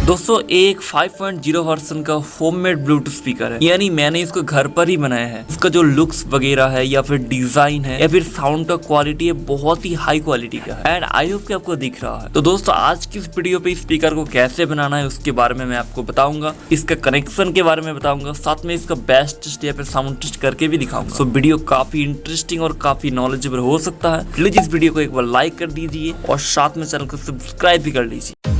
दोस्तों एक 5.0 वर्जन का होममेड ब्लूटूथ स्पीकर है, यानी मैंने इसको घर पर ही बनाया है। इसका जो लुक्स वगैरह है या फिर डिजाइन है या फिर साउंड का क्वालिटी है, बहुत ही हाई क्वालिटी का है एंड आई होप कि आपको दिख रहा है। तो दोस्तों आज की इस वीडियो पे स्पीकर को कैसे बनाना है उसके बारे में मैं आपको बताऊंगा, इसका कनेक्शन के बारे में बताऊंगा, साथ में इसका बेस्ट टेस्ट या फिर साउंड टेस्ट करके भी दिखाऊंगा। तो वीडियो काफी इंटरेस्टिंग और काफी नॉलेजेबल हो सकता है। प्लीज इस वीडियो को एक बार लाइक कर दीजिए और साथ में चैनल को सब्सक्राइब भी कर लीजिए।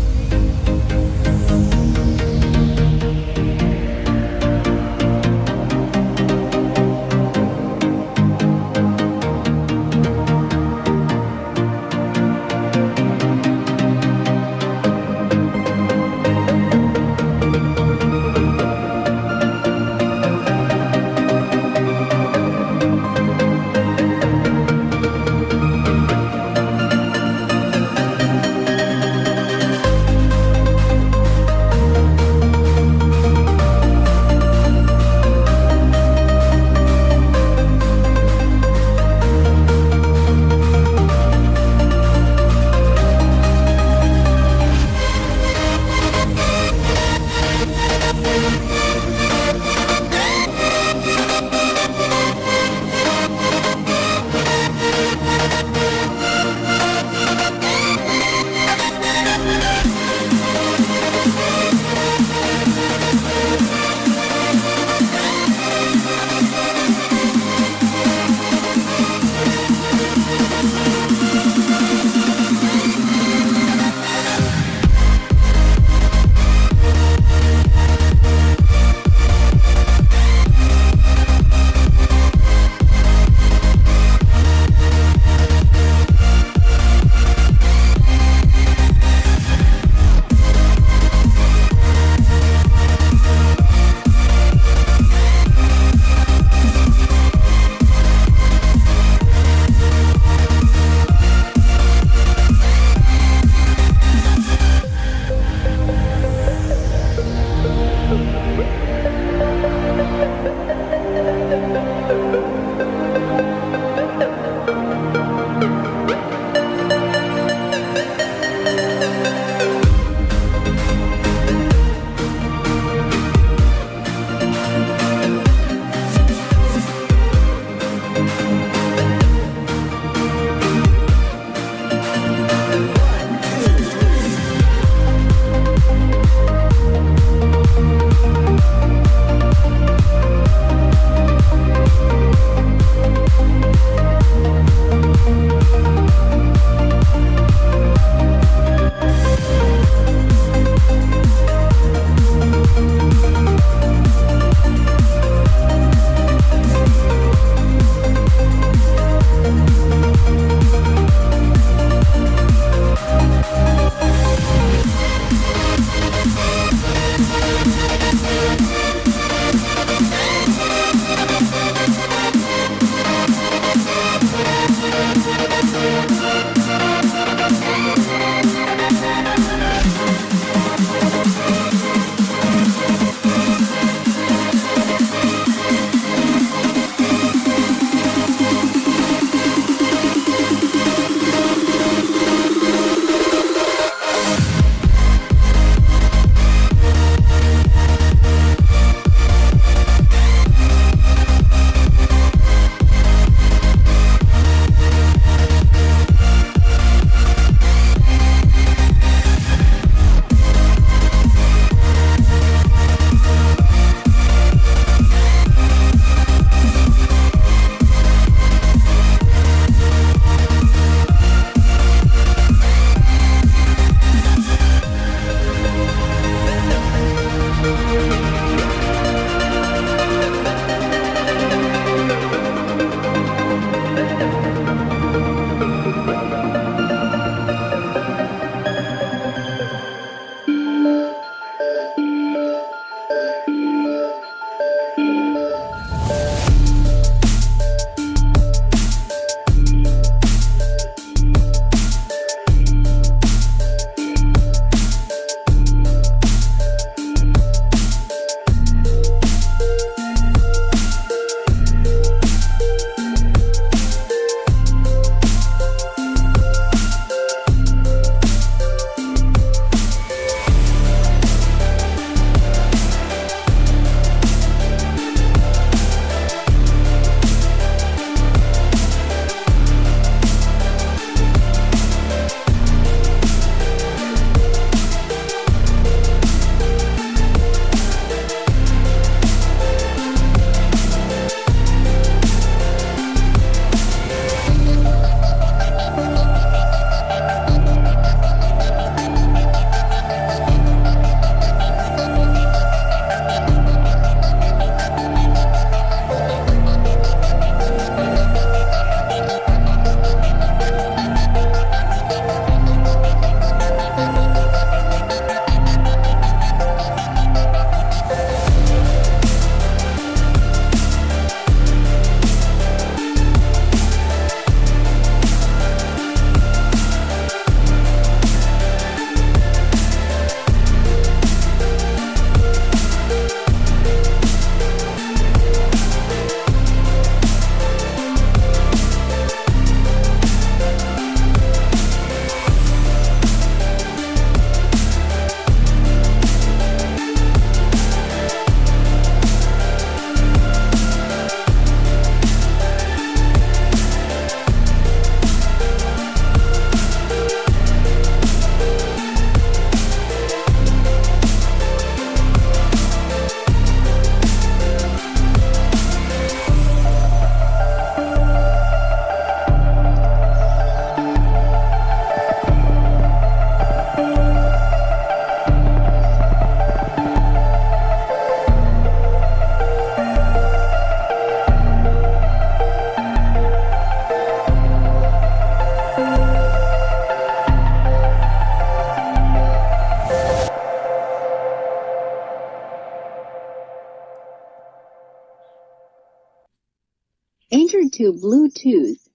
to Bluetooth.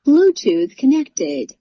Bluetooth connected.